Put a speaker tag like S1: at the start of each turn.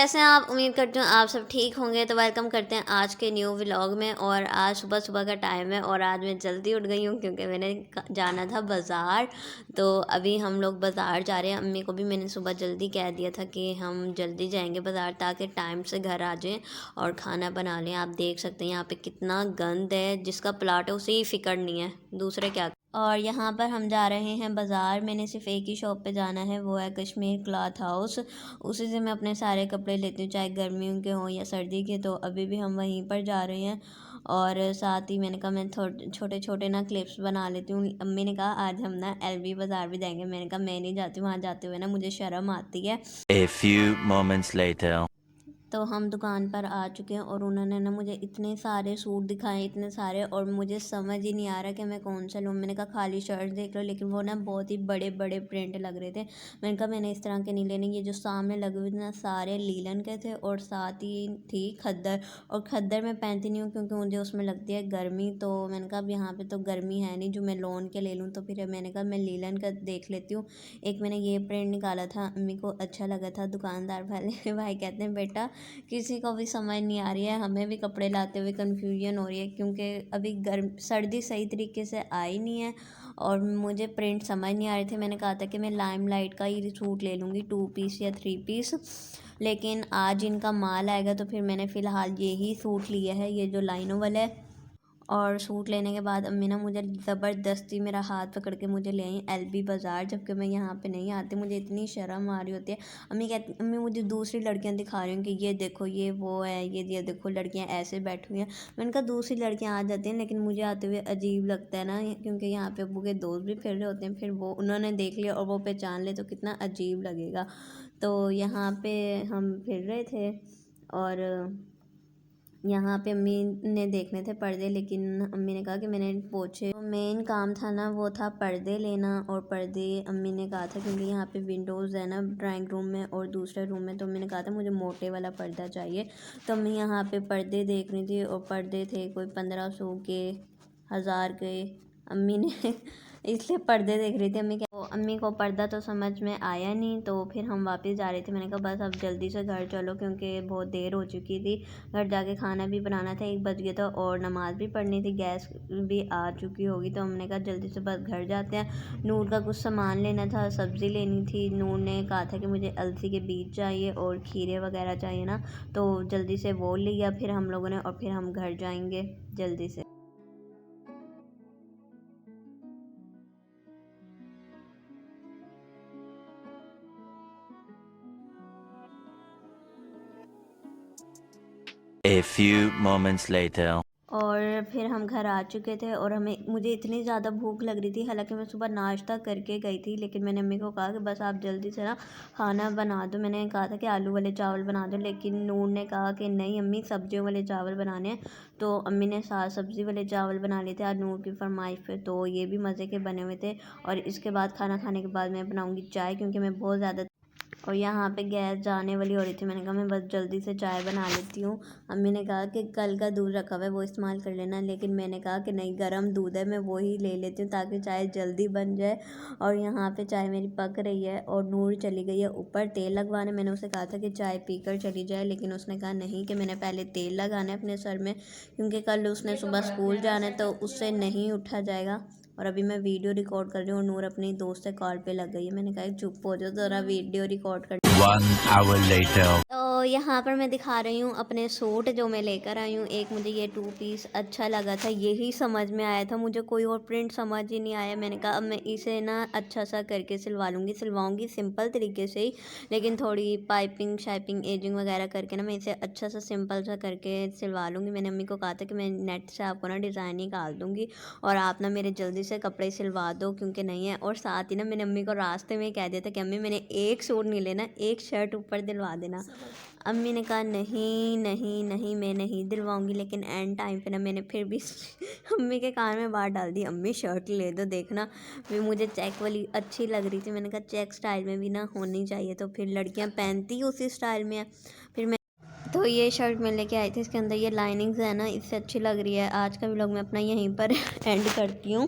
S1: कैसे हैं आप? उम्मीद करती हूँ आप सब ठीक होंगे। तो वेलकम करते हैं आज के न्यू व्लॉग में। और आज सुबह सुबह का टाइम है और आज मैं जल्दी उठ गई हूँ क्योंकि मैंने जाना था बाज़ार। तो अभी हम लोग बाज़ार जा रहे हैं। अम्मी को भी मैंने सुबह जल्दी कह दिया था कि हम जल्दी जाएंगे बाज़ार ताकि टाइम से घर आ जाएं और खाना बना लें। आप देख सकते हैं यहाँ पे कितना गंद है, जिसका प्लाट है उसे ही फ़िक्र नहीं है, दूसरे क्या। और यहाँ पर हम जा रहे हैं बाज़ार। मैंने सिर्फ एक ही शॉप पे जाना है, वो है कश्मीर क्लॉथ हाउस। उसी से मैं अपने सारे कपड़े लेती हूँ, चाहे गर्मियों के हों या सर्दी के। तो अभी भी हम वहीं पर जा रहे हैं। और साथ ही मैंने कहा मैं छोटे छोटे ना क्लिप्स बना लेती हूँ। अम्मी ने कहा आज हम ना एलबी बाज़ार भी जाएंगे। मैंने कहा मैं नहीं जाती, वहाँ जाते हुए ना मुझे शर्म आती है।
S2: A few moments later.
S1: तो हम दुकान पर आ चुके हैं और उन्होंने ना मुझे इतने सारे सूट दिखाए, इतने सारे, और मुझे समझ ही नहीं आ रहा कि मैं कौन सा लूँ। मैंने कहा खाली शर्ट देख लो, लेकिन वो ना बहुत ही बड़े बड़े प्रिंट लग रहे थे। मैंने कहा मैंने इस तरह के नहीं लेने। ये जो सामने लगे हुए थे ना सारे लीलन के थे और साथ ही थी खद्दर। और खद्दर मैं पहनती नहीं हूँ क्योंकि मुझे उसमें लगती है गर्मी। तो मैंने कहा अब यहाँ पर तो गर्मी है नहीं जो मैं लोन के ले लूँ। तो फिर मैंने कहा मैं लीलन का देख लेती हूँ। एक मैंने ये प्रिंट निकाला था, अम्मी को अच्छा लगा था। दुकानदार वाले भाई कहते हैं बेटा किसी को भी समझ नहीं आ रही है, हमें भी कपड़े लाते हुए कन्फ्यूजन हो रही है क्योंकि अभी गर्म सर्दी सही तरीके से आई नहीं है और मुझे प्रिंट समझ नहीं आ रहे थे। मैंने कहा था कि मैं लाइम लाइट का ही सूट ले लूँगी, 2 पीस या 3 पीस। लेकिन आज इनका माल आएगा तो फिर मैंने फ़िलहाल यही सूट लिया है, ये जो लाइनों वाला है। और सूट लेने के बाद अम्मी ना मुझे ज़बरदस्ती मेरा हाथ पकड़ के मुझे ले आई एलबी बाज़ार, जबकि मैं यहाँ पे नहीं आती। मुझे इतनी शर्म आ रही होती है। अम्मी कहती, अम्मी मुझे दूसरी लड़कियाँ दिखा रही हूँ कि ये देखो ये वो है, ये देखो लड़कियाँ ऐसे बैठी हुई हैं। मैंने कहा दूसरी लड़कियाँ आ जाती हैं लेकिन मुझे आते हुए अजीब लगता है ना, क्योंकि यहाँ पे अब्बू के दोस्त भी फिर रहे होते हैं। फिर वो उन्होंने देख लिया और वो पहचान ले तो कितना अजीब लगेगा। तो यहाँ पे हम फिर रहे थे और यहाँ पे अम्मी ने देखने थे पर्दे, लेकिन अम्मी ने कहा कि मैंने पोछे, मेन काम था ना वो था पर्दे लेना। और पर्दे अम्मी ने कहा था क्योंकि यहाँ पे विंडोज़ है ना ड्राइंग रूम में और दूसरे रूम में, तो अम्मी ने कहा था मुझे मोटे वाला पर्दा चाहिए। तो अम्मी यहाँ पे पर्दे देख रही थी और पर्दे थे कोई 1500 के, 1000 के। अम्मी ने इसलिए पर्दे देख रही थी। अम्मी को पर्दा तो समझ में आया नहीं। तो फिर हम वापस जा रहे थे। मैंने कहा बस अब जल्दी से घर चलो क्योंकि बहुत देर हो चुकी थी। घर जाके खाना भी बनाना था, 1 बज गया था और नमाज़ भी पढ़नी थी, गैस भी आ चुकी होगी। तो हमने कहा जल्दी से बस घर जाते हैं। नूर का कुछ सामान लेना था, सब्ज़ी लेनी थी। नूर ने कहा था कि मुझे अलसी के बीज चाहिए और खीरे वगैरह चाहिए ना, तो जल्दी से वो लिया फिर हम लोगों ने, और फिर हम घर जाएंगे जल्दी से।
S2: A few moments later.
S1: और फिर हम घर आ चुके थे और मुझे इतनी ज़्यादा भूख लग रही थी। हालांकि मैं सुबह नाश्ता करके गई थी, लेकिन मैंने अम्मी को कहा कि बस आप जल्दी से ना खाना बना दो। मैंने कहा था कि आलू वाले चावल बना दो, लेकिन नूर ने कहा कि नहीं अम्मी सब्जियों वाले चावल बनाने हैं। तो अम्मी ने साथ सब्ज़ी वाले चावल बना लिए थे आज नूर की फरमाइश पे। तो ये भी मज़े के बने हुए थे। और इसके बाद खाना खाने के बाद मैं बनाऊँगी चाय क्योंकि मैं बहुत ज़्यादा, और यहाँ पे गैस जाने वाली हो रही थी। मैंने कहा मैं बस जल्दी से चाय बना लेती हूँ। अम्मी ने कहा कि कल का दूध रखा हुआ है वो इस्तेमाल कर लेना, लेकिन मैंने कहा कि नहीं गर्म दूध है, मैं वो ही ले लेती हूँ ताकि चाय जल्दी बन जाए। और यहाँ पे चाय मेरी पक रही है और नूर चली गई है ऊपर तेल लगवाने। मैंने उसे कहा था कि चाय पीकर चली जाए, लेकिन उसने कहा नहीं कि मैंने पहले तेल लगाना है अपने सर में क्योंकि कल उसने सुबह स्कूल जाना है तो उससे नहीं उठा जाएगा। और अभी मैं वीडियो रिकॉर्ड कर रही हूँ और नूर अपनी दोस्त से कॉल पे लग गई है। मैंने कहा चुप हो जाओ ज़रा, वीडियो रिकॉर्ड कर।
S2: 1 hour later.
S1: तो यहाँ पर मैं दिखा रही हूँ अपने सूट जो मैं लेकर आई हूँ। एक मुझे ये 2 पीस अच्छा लगा था, यही समझ में आया था, मुझे कोई और प्रिंट समझ ही नहीं आया। मैंने कहा अब मैं इसे ना अच्छा सा करके सिलवाऊँगी सिंपल तरीके से ही, लेकिन थोड़ी पाइपिंग शाइपिंग एजिंग वगैरह करके ना मैं इसे अच्छा सा सिंपल सा करके सिलवा लूँगी। मैंने अम्मी को कहा था कि मैं नेट से आपको ना डिज़ाइन निकाल दूँगी और आप ना मेरे जल्दी से कपड़े सिलवा दो क्योंकि नहीं है। और साथ ही ना मैंने अम्मी को रास्ते में कह दिया था कि अम्मी मैंने एक सूट नहीं लेना, एक शर्ट ऊपर दिलवा देना। अम्मी ने कहा नहीं नहीं नहीं मैं नहीं दिलवाऊंगी, लेकिन एंड टाइम पे ना मैंने फिर भी अम्मी के कान में बात डाल दी, अम्मी शर्ट ले दो देखना। फिर मुझे चेक वाली अच्छी लग रही थी, मैंने कहा चेक स्टाइल में भी ना होनी चाहिए, तो फिर लड़कियां पहनती ही उसी स्टाइल में है। फिर मैं तो ये शर्ट मैं लेके आई थी, इसके अंदर ये लाइनिंग्स है ना, इससे अच्छी लग रही है। आज का व्लॉग मैं अपना यहीं पर एंड करती हूँ।